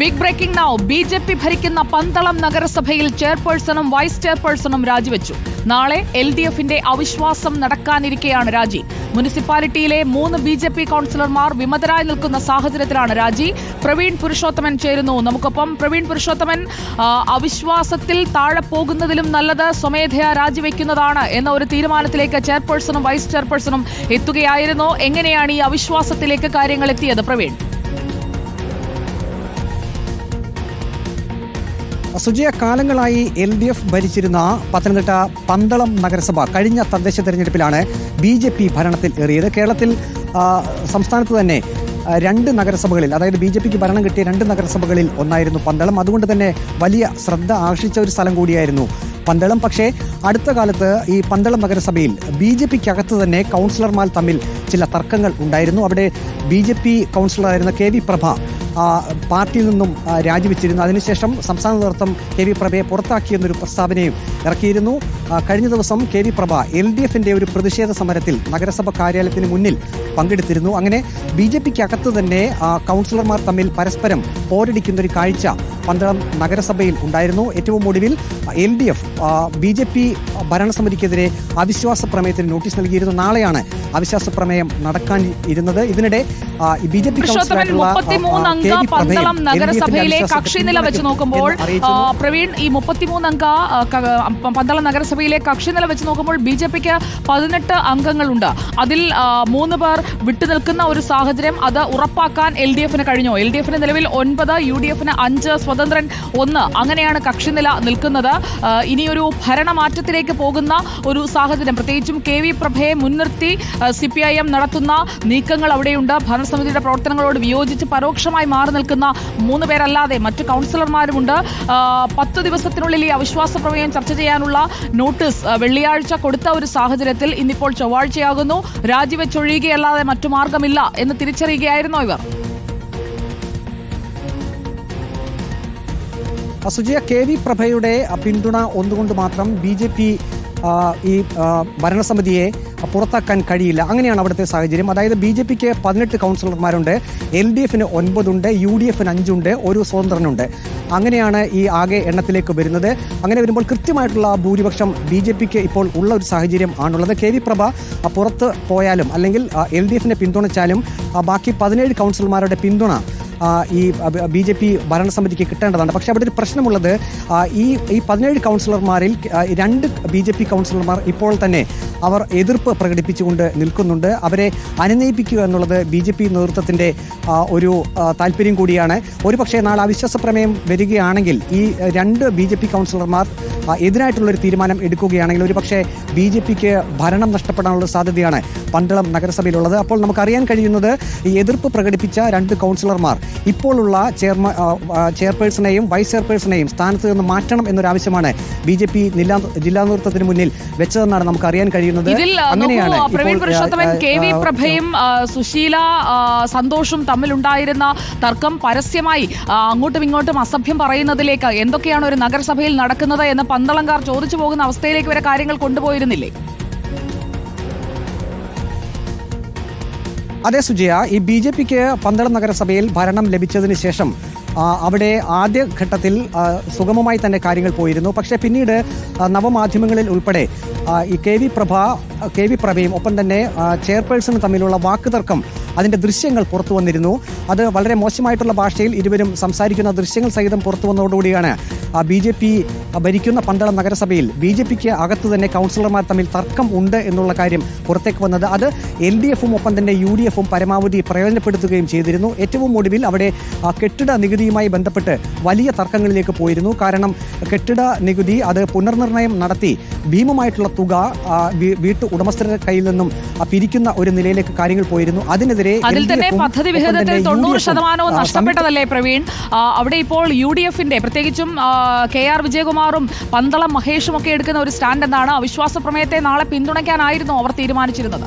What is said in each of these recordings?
Big breaking now. BJP ഭരിക്കുന്ന പന്തളം നഗരസഭയിൽ ചെയർപേഴ്സണും vice ചെയർപേഴ്സണും രാജിവെച്ചു. നാളെ LDFന്റെ അവിശ്വാസം നടക്കാനിരിക്കെയാണ് രാജി. മുനിസിപ്പാലിറ്റിയിലെ 3 BJP കൌൺസിലർമാർ വിമതരായി നിൽക്കുന്ന സാഹചര്യത്തിലാണ് രാജി. പ്രവീൺ പുരുഷോത്തമൻ ചേരുന്നു നമുക്കൊപ്പം. പ്രവീൺ പുരുഷോത്തമൻ, അവിശ്വാസത്തിൽ താഴെ പോകുന്നതിലും നല്ലത് സ്വമേധയാ രാജിവെക്കുന്നതാണ് എന്ന ഒരു തീരുമാനത്തിലേക്ക് ചെയർപേഴ്സണും വൈസ് ചെയർപേഴ്സണും എത്തുകയായിരുന്നു. എങ്ങനെയാണ് ഈ അവിശ്വാസത്തിലേക്ക് കാര്യങ്ങൾ എത്തിയത് പ്രവീൺ? സുജയ, കാലങ്ങളായി LDF ഭരിച്ചിരുന്ന പത്തനംതിട്ട പന്തളം നഗരസഭ കഴിഞ്ഞ തദ്ദേശ തെരഞ്ഞെടുപ്പിലാണ് BJP ഭരണത്തിൽ ഏറിയത്. കേരളത്തിൽ സംസ്ഥാനത്ത് തന്നെ 2 നഗരസഭകളിൽ, അതായത് BJPക്ക് ഭരണം കിട്ടിയ 2 നഗരസഭകളിൽ ഒന്നായിരുന്നു പന്തളം. അതുകൊണ്ട് തന്നെ വലിയ ശ്രദ്ധ ആകർഷിച്ച ഒരു സ്ഥലം കൂടിയായിരുന്നു പന്തളം. പക്ഷേ അടുത്ത കാലത്ത് ഈ പന്തളം നഗരസഭയിൽ BJPക്കകത്ത് തന്നെ കൗൺസിലർമാർ തമ്മിൽ ചില തർക്കങ്ങൾ ഉണ്ടായിരുന്നു. അവിടെ BJP കൗൺസിലറായിരുന്ന KV പ്രഭ പാർട്ടിയിൽ നിന്നും രാജിവെച്ചിരുന്നു. അതിനുശേഷം സംസ്ഥാന നേതൃത്വം KV പ്രഭയെ പുറത്താക്കിയെന്നൊരു പ്രസ്താവനയും ഇറക്കിയിരുന്നു. കഴിഞ്ഞ ദിവസം KV പ്രഭ LDFന്റെ ഒരു പ്രതിഷേധ സമരത്തിൽ നഗരസഭ കാര്യാലയത്തിന് മുന്നിൽ പങ്കെടുത്തിരുന്നു. അങ്ങനെ BJPക്കകത്ത് തന്നെ കൗൺസിലർമാർ തമ്മിൽ പരസ്പരം പോരടിക്കുന്ന ഒരു കാഴ്ച പന്തളം നഗരസഭയിൽ ഉണ്ടായിരുന്നു. ഏറ്റവും ഒടുവിൽ LDF BJP ഭരണസമിതിക്കെതിരെ അവിശ്വാസ പ്രമേയത്തിന് നോട്ടീസ് നൽകിയിരുന്നു. നാളെയാണ് അവിശ്വാസ പ്രമേയം നടക്കാൻ ഇരുന്നത്. ഇതിനിടെ BJP പന്തളം നഗരസഭയിലെ കക്ഷിനില വെച്ച് നോക്കുമ്പോൾ പ്രവീൺ, ഈ 33 അംഗ പന്തളം നഗരസഭയിലെ കക്ഷിനില വെച്ച് നോക്കുമ്പോൾ BJPക്ക് 18 അംഗങ്ങളുണ്ട്. അതിൽ 3 പേർ വിട്ടുനിൽക്കുന്ന ഒരു സാഹചര്യം, അത് ഉറപ്പാക്കാൻ LDFന് കഴിഞ്ഞു. LDFന് നിലവിൽ 9, UDFന് 5, സ്വതന്ത്രൻ 1, അങ്ങനെയാണ് കക്ഷിനില നിൽക്കുന്നത്. ഇനിയൊരു ഭരണമാറ്റത്തിലേക്ക് പോകുന്ന ഒരു സാഹചര്യം, പ്രത്യേകിച്ചും KV പ്രഭയെ മുൻനിർത്തി CPIM നടത്തുന്ന നീക്കങ്ങൾ അവിടെയുണ്ട്. ഭരണസമിതിയുടെ പ്രവർത്തനങ്ങളോട് വിയോജിച്ച് പരോക്ഷമായി മാറി നിൽക്കുന്ന 3 പേരല്ലാതെ മറ്റു കൗൺസിലർമാരുമുണ്ട്. 10 ദിവസത്തിനുള്ളിൽ ഈ അവിശ്വാസ പ്രമേയം ചർച്ച ചെയ്യാനുള്ള നോട്ടീസ് വെള്ളിയാഴ്ച കൊടുത്ത ഒരു സാഹചര്യത്തിൽ ഇന്നിപ്പോൾ ചൊവ്വാഴ്ചയാകുന്നു. രാജിവെച്ചൊഴിയുകയല്ലാതെ മറ്റു മാർഗമില്ല എന്ന് തിരിച്ചറിയുകയായിരുന്നോ ഇവർ? സുജയ, KV പ്രഭയുടെ പിന്തുണ ഒന്നുകൊണ്ട് മാത്രം BJP ഈ ഭരണസമിതിയെ പുറത്താക്കാൻ കഴിയില്ല. അങ്ങനെയാണ് അവിടുത്തെ സാഹചര്യം. അതായത് BJPക്ക് 18 കൗൺസിലർമാരുണ്ട്, LDFന് 9 ഉണ്ട്, UDFന് 5 ഉണ്ട്, ഒരു സ്വതന്ത്രനുണ്ട്. അങ്ങനെയാണ് ഈ ആകെ എണ്ണത്തിലേക്ക് വരുന്നത്. അങ്ങനെ വരുമ്പോൾ കൃത്യമായിട്ടുള്ള ഭൂരിപക്ഷം BJPക്ക് ഇപ്പോൾ ഉള്ള ഒരു സാഹചര്യം ആണുള്ളത്. KV പ്രഭ പുറത്ത് പോയാലും അല്ലെങ്കിൽ LDFനെ പിന്തുണച്ചാലും ബാക്കി 17 കൗൺസിലർമാരുടെ പിന്തുണ ഈ BJP ഭരണസമിതിക്ക് കിട്ടേണ്ടതാണ്. പക്ഷേ അവിടെ ഒരു പ്രശ്നമുള്ളത്, ഈ 17 കൗൺസിലർമാരിൽ 2 BJP കൗൺസിലർമാർ ഇപ്പോൾ തന്നെ അവർ എതിർപ്പ് പ്രകടിപ്പിച്ചുകൊണ്ട് നിൽക്കുന്നുണ്ട്. അവരെ അനുനയിപ്പിക്കുക എന്നുള്ളത് BJP നേതൃത്വത്തിൻ്റെ ഒരു താല്പര്യം കൂടിയാണ്. ഒരുപക്ഷേ നാളെ അവിശ്വാസ പ്രമേയം വരികയാണെങ്കിൽ ഈ 2 BJP കൗൺസിലർമാർ എതിരായിട്ടുള്ളൊരു തീരുമാനം എടുക്കുകയാണെങ്കിൽ ഒരുപക്ഷേ BJPക്ക് ഭരണം നഷ്ടപ്പെടാനുള്ള സാധ്യതയാണ് പന്തളം നഗരസഭയിലുള്ളത്. അപ്പോൾ നമുക്കറിയാൻ കഴിയുന്നത്, ഈ എതിർപ്പ് പ്രകടിപ്പിച്ച 2 കൗൺസിലർമാർ ഇപ്പോഴുള്ള ചെയർപേഴ്സണെയും വൈസ് ചെയർപേഴ്സണെയും സ്ഥാനത്ത് നിന്ന് മാറ്റണം എന്നൊരാവശ്യമാണ് BJP ജില്ലാ നേതൃത്വത്തിന് മുന്നിൽ വെച്ചതെന്നാണ് നമുക്ക് അറിയാൻ കഴിയുന്നത്. പ്രവീൺ പുരുഷോത്തമൻ, KV പ്രഭയും സുശീല സന്തോഷും തമ്മിലുണ്ടായിരുന്ന തർക്കം പരസ്യമായി അങ്ങോട്ടും ഇങ്ങോട്ടും അസഭ്യം പറയുന്നതിലേക്ക്, എന്തൊക്കെയാണ് ഒരു നഗരസഭയിൽ നടക്കുന്നത് എന്ന് പന്തളംകാർ ചോദിച്ചു പോകുന്ന അവസ്ഥയിലേക്ക് വരെ കാര്യങ്ങൾ കൊണ്ടുപോയിരുന്നില്ലേ? അതെ സുജയ, ഈ BJPക്ക് പന്തളം നഗരസഭയിൽ ഭരണം ലഭിച്ചതിന് ശേഷം അവിടെ ആദ്യഘട്ടത്തിൽ സുഗമമായി തന്നെ കാര്യങ്ങൾ പോയിരുന്നു. പക്ഷേ പിന്നീട് നവമാധ്യമങ്ങളിൽ ഉൾപ്പെടെ ഈ KV പ്രഭയും ഒപ്പം തന്നെ ചെയർപേഴ്സണും തമ്മിലുള്ള വാക്കുതർക്കം, അതിൻ്റെ ദൃശ്യങ്ങൾ പുറത്തു വന്നിരുന്നു. അത് വളരെ മോശമായിട്ടുള്ള ഭാഷയിൽ ഇരുവരും സംസാരിക്കുന്ന ദൃശ്യങ്ങൾ സഹിതം പുറത്തു വന്നതോടുകൂടിയാണ് BJP ഭരിക്കുന്ന പന്തളം നഗരസഭയിൽ BJPക്ക് അകത്ത് തന്നെ കൗൺസിലർമാർ തമ്മിൽ തർക്കം ഉണ്ട് എന്നുള്ള കാര്യം പുറത്തേക്ക് വന്നത്. അത് LDFും ഒപ്പം തന്നെ UDFും പരമാവധി പ്രയോജനപ്പെടുത്തുകയും ചെയ്തിരുന്നു. ഏറ്റവും ഒടുവിൽ അവിടെ കെട്ടിട നികുതിയുമായി ബന്ധപ്പെട്ട് വലിയ തർക്കങ്ങളിലേക്ക് പോയിരുന്നു. കാരണം കെട്ടിട നികുതി അത് പുനർനിർണയം നടത്തി ഭീമമായിട്ടുള്ള തുക വീട്ടു ഉടമസ്ഥരുടെ കയ്യിൽ നിന്നും പിരിക്കുന്ന ഒരു നിലയിലേക്ക് കാര്യങ്ങൾ പോയിരുന്നു. അതിനെതിരെ അതിൽ തന്നെ പദ്ധതി വിഹിതത്തിൽ 90% നഷ്ടപ്പെട്ടതല്ലേ പ്രവീൺ? അവിടെ ഇപ്പോൾ UDFന്റെ, പ്രത്യേകിച്ചും KR വിജയകുമാറും പന്തളം മഹേഷും ഒക്കെ എടുക്കുന്ന ഒരു സ്റ്റാൻഡ് എന്താണ്? അവിശ്വാസ പ്രമേയത്തെ നാളെ പിന്തുണയ്ക്കാനായിരുന്നു അവർ തീരുമാനിച്ചിരുന്നത്.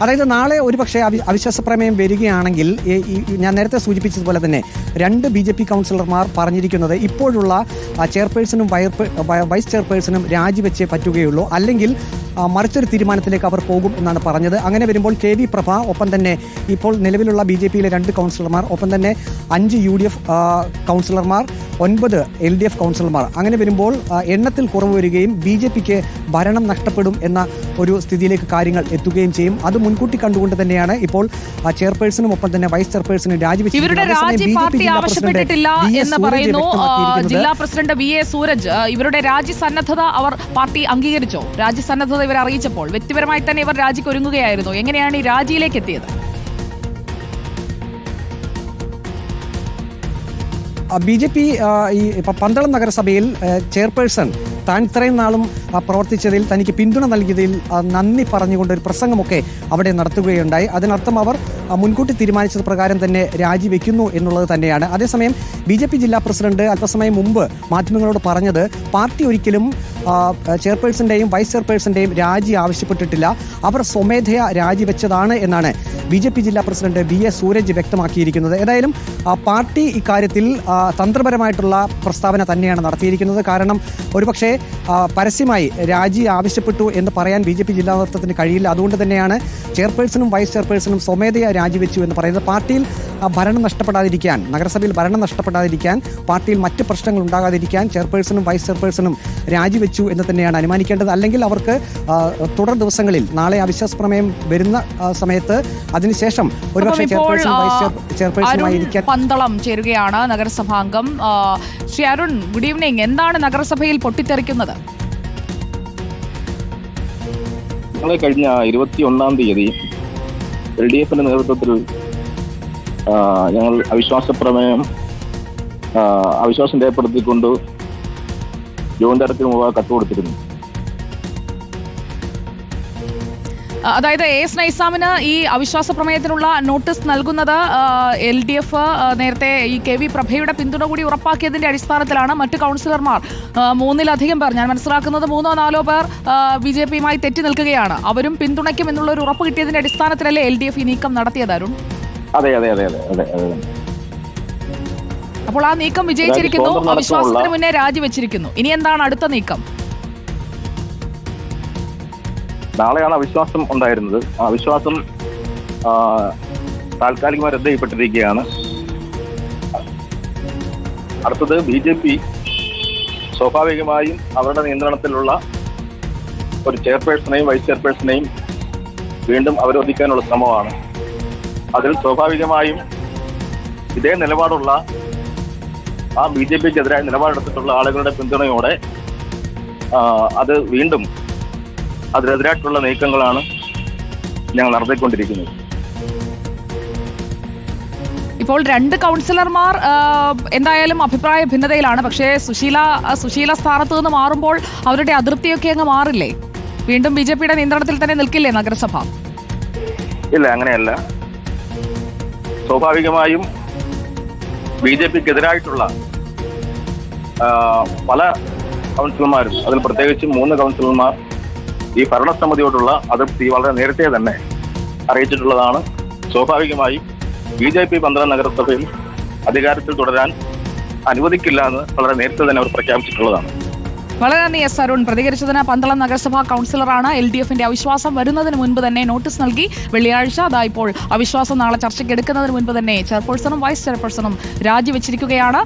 അതായത് നാളെ ഒരുപക്ഷെ അവിശ്വാസ പ്രമേയം വരികയാണെങ്കിൽ ഞാൻ നേരത്തെ സൂചിപ്പിച്ചതുപോലെ തന്നെ 2 BJP കൗൺസിലർമാർ പറഞ്ഞിരിക്കുന്നത് ഇപ്പോഴുള്ള ചെയർപേഴ്സണും വൈസ് ചെയർപേഴ്സണും രാജിവെച്ചേ പറ്റുകയുള്ളൂ. അല്ലെങ്കിൽ മറിച്ചൊരു തീരുമാനത്തിലേക്ക് അവർ പോകും എന്നാണ് പറഞ്ഞത്. അങ്ങനെ വരുമ്പോൾ KV പ്രഭ, ഒപ്പം തന്നെ ഇപ്പോൾ നിലവിലുള്ള BJPയിലെ 2 കൗൺസിലർമാർ, ഒപ്പം തന്നെ 5 UDF കൗൺസിലർമാർ, 9 LDF കൗൺസിലർമാർ, അങ്ങനെ വരുമ്പോൾ എണ്ണത്തിൽ കുറവ് വരികയും BJPക്ക് ഭരണം നഷ്ടപ്പെടും എന്ന ഒരു സ്ഥിതിയിലേക്ക് കാര്യങ്ങൾ എത്തുകയും ചെയ്യും. അത് മുൻകൂട്ടി കണ്ടുകൊണ്ട് തന്നെയാണ് ഇപ്പോൾ ചെയർപേഴ്സണും ഒപ്പം തന്നെ വൈസ് ചെയർപേഴ്സണും ഇവരുടെ രാജി പാർട്ടി ആവശ്യപ്പെട്ടിട്ടില്ല എന്ന് പറയുന്നു ജില്ലാ പ്രസിഡന്റ് VA സൂരജ്. ഇവരുടെ രാജി സന്നദ്ധത അവർ പാർട്ടി അംഗീകരിച്ചോ? രാജി സന്നദ്ധത ഇവർ അറിയിച്ചപ്പോൾ വ്യക്തിപരമായി തന്നെ ഇവർ രാജിക്ക് ഒരുങ്ങുകയായിരുന്നു. എങ്ങനെയാണ് ഈ രാജിയിലേക്ക് എത്തിയത്? BJP ഈ പന്തളം നഗരസഭയിൽ ചെയർപേഴ്സൺ താൻ ഇത്രയും നാളും പ്രവർത്തിച്ചതിൽ തനിക്ക് പിന്തുണ നൽകിയതിൽ നന്ദി പറഞ്ഞുകൊണ്ട് ഒരു പ്രസംഗമൊക്കെ അവിടെ നടത്തുകയുണ്ടായി. അതിനർത്ഥം അവർ മുൻകൂട്ടി തീരുമാനിച്ചത് പ്രകാരം തന്നെ രാജിവെക്കുന്നു എന്നുള്ളത് തന്നെയാണ്. അതേസമയം BJP ജില്ലാ പ്രസിഡന്റ് അല്പസമയം മുമ്പ് മാധ്യമങ്ങളോട് പറഞ്ഞത് പാർട്ടി ഒരിക്കലും ചെയർപേഴ്സന്റെയും വൈസ് ചെയർപേഴ്സന്റെയും രാജി ആവശ്യപ്പെട്ടിട്ടില്ല, അവർ സ്വമേധയാ രാജിവെച്ചതാണ് എന്നാണ് BJP ജില്ലാ പ്രസിഡന്റ് VA സൂരജ് വ്യക്തമാക്കിയിരിക്കുന്നത്. ഏതായാലും പാർട്ടി ഇക്കാര്യത്തിൽ തന്ത്രപരമായിട്ടുള്ള പ്രസ്താവന തന്നെയാണ് നടത്തിയിരിക്കുന്നത്. കാരണം ഒരുപക്ഷെ പരസ്യമായി രാജി ആവശ്യപ്പെട്ടു എന്ന് പറയാൻ BJP ജില്ലാ നേതൃത്വത്തിന് കഴിയില്ല. അതുകൊണ്ട് തന്നെയാണ് ചെയർപേഴ്സണും വൈസ് ചെയർപേഴ്സണും സ്വമേധയാ രാജിവെച്ചു എന്ന് പറയുന്നത്. പാർട്ടിയിൽ ഭരണം നഷ്ടപ്പെടാതിരിക്കാൻ, നഗരസഭയിൽ ഭരണം നഷ്ടപ്പെടാതിരിക്കാൻ, പാർട്ടിയിൽ മറ്റ് പ്രശ്നങ്ങൾ ഉണ്ടാകാതിരിക്കാൻ ചെയർപേഴ്സണും വൈസ് ചെയർപേഴ്സണും രാജിവെച്ചു എന്ന് തന്നെയാണ് അനുമാനിക്കേണ്ടത്. അല്ലെങ്കിൽ അവർക്ക് തുടർ ദിവസങ്ങളിൽ നാളെ അവിശ്വാസ പ്രമേയം വരുന്ന സമയത്ത് അതിനുശേഷം ഒരുപക്ഷെ ചെയർപേഴ്സൺ വൈസ് ചെയർപേഴ്സണുമായിരിക്കാൻ പന്തളം ചേരുകയാണ് നഗരസഭാംഗം ശ്രീ അരുൺ. Good evening. എന്താണ് നഗരസഭയിൽ പൊട്ടിത്തെറിക്കുന്നത്? കഴിഞ്ഞ 21-ാം തീയതി LDFന്റെ നേതൃത്വത്തിൽ ഞങ്ങൾ അവിശ്വാസം രേഖപ്പെടുത്തിക്കൊണ്ട് ജോയിന്റ് ഡയറക്ടർ മുഖാന്തരം കത്ത് കൊടുത്തിരുന്നു. അതായത് AS നൈസാമിന് ഈ അവിശ്വാസ പ്രമേയത്തിനുള്ള നോട്ടീസ് നൽകുന്നത് LDF നേരത്തെ ഈ KV പ്രഭയുടെ പിന്തുണ കൂടി ഉറപ്പാക്കിയതിന്റെ അടിസ്ഥാനത്തിലാണ്. മറ്റ് കൗൺസിലർമാർ 3-ലധികം പേർ, ഞാൻ മനസ്സിലാക്കുന്നത് 3-4 പേർ BJPയുമായി തെറ്റി നിൽക്കുകയാണ്. അവരും പിന്തുണയ്ക്കും എന്നുള്ള ഒരു ഉറപ്പ് കിട്ടിയതിന്റെ അടിസ്ഥാനത്തിലല്ലേ LDF ഈ നീക്കം നടത്തിയത് അരുൺ? അതെ. അപ്പോൾ ആ നീക്കം വിജയിച്ചിരിക്കുന്നു, അവിശ്വാസത്തിന് മുന്നേ രാജിവെച്ചിരിക്കുന്നു. ഇനി എന്താണ് അടുത്ത നീക്കം? നാളെയാണ് അവിശ്വാസം ഉണ്ടായിരുന്നത്. ആ അവിശ്വാസം താൽക്കാലികമായി റദ്ദ് ചെയ്യപ്പെട്ടിരിക്കുകയാണ്. അടുത്തത് BJP സ്വാഭാവികമായും അവരുടെ നിയന്ത്രണത്തിലുള്ള ഒരു ചെയർപേഴ്സണെയും വൈസ് ചെയർപേഴ്സണെയും വീണ്ടും അവരോധിക്കാനുള്ള ശ്രമമാണ്. അതിൽ സ്വാഭാവികമായും ഇതേ നിലപാടുള്ള ആ BJPക്കെതിരായ നിലപാടെടുത്തിട്ടുള്ള ആളുകളുടെ പിന്തുണയോടെ അത് വീണ്ടും അതിനെതിരായിട്ടുള്ള നീക്കങ്ങളാണ് ഞങ്ങൾ നടത്തിക്കൊണ്ടിരിക്കുന്നത്. ഇപ്പോൾ 2 കൗൺസിലർമാർ എന്തായാലും അഭിപ്രായ ഭിന്നതയിലാണ്. പക്ഷേ സുശീല സ്ഥാനത്ത് നിന്ന് മാറുമ്പോൾ അവരുടെ അതിർത്തിയൊക്കെ അങ്ങ് മാറില്ലേ? വീണ്ടും BJPയുടെ നിയന്ത്രണത്തിൽ തന്നെ നിൽക്കില്ലേ നഗരസഭ? ഇല്ല, അങ്ങനെയല്ല. സ്വാഭാവികമായും BJPക്കെതിരായിട്ടുള്ള പല കൗൺസിലർമാരും, അതിൽ പ്രത്യേകിച്ച് 3 കൗൺസിലർമാർ ഈ ഭരണസമിതിയോടുള്ള അതിർത്തി വളരെ നേരത്തെ തന്നെ അറിയിച്ചിട്ടുള്ളതാണ്. സ്വാഭാവികമായും BJP പന്തളം നഗരസഭയിൽ അധികാരത്തിൽ തുടരാൻ അനുവദിക്കില്ല എന്ന് വളരെ നേരത്തെ തന്നെ അവർ പ്രഖ്യാപിച്ചിട്ടുള്ളതാണ്. വളരെ നന്ദി എസ് അരുൺ പ്രതികരിച്ചതിന്. പന്തളം നഗരസഭാ കൗൺസിലറാണ്. LDFന്റെ അവിശ്വാസം വരുന്നതിന് മുൻപ് തന്നെ നോട്ടീസ് നൽകി. വെള്ളിയാഴ്ച ഇപ്പോൾ അവിശ്വാസം നാളെ ചർച്ചയ്ക്ക് എടുക്കുന്നതിന് മുൻപ് തന്നെ ചെയർപേഴ്സണും വൈസ് ചെയർപേഴ്സണും രാജിവെച്ചിരിക്കുകയാണ്.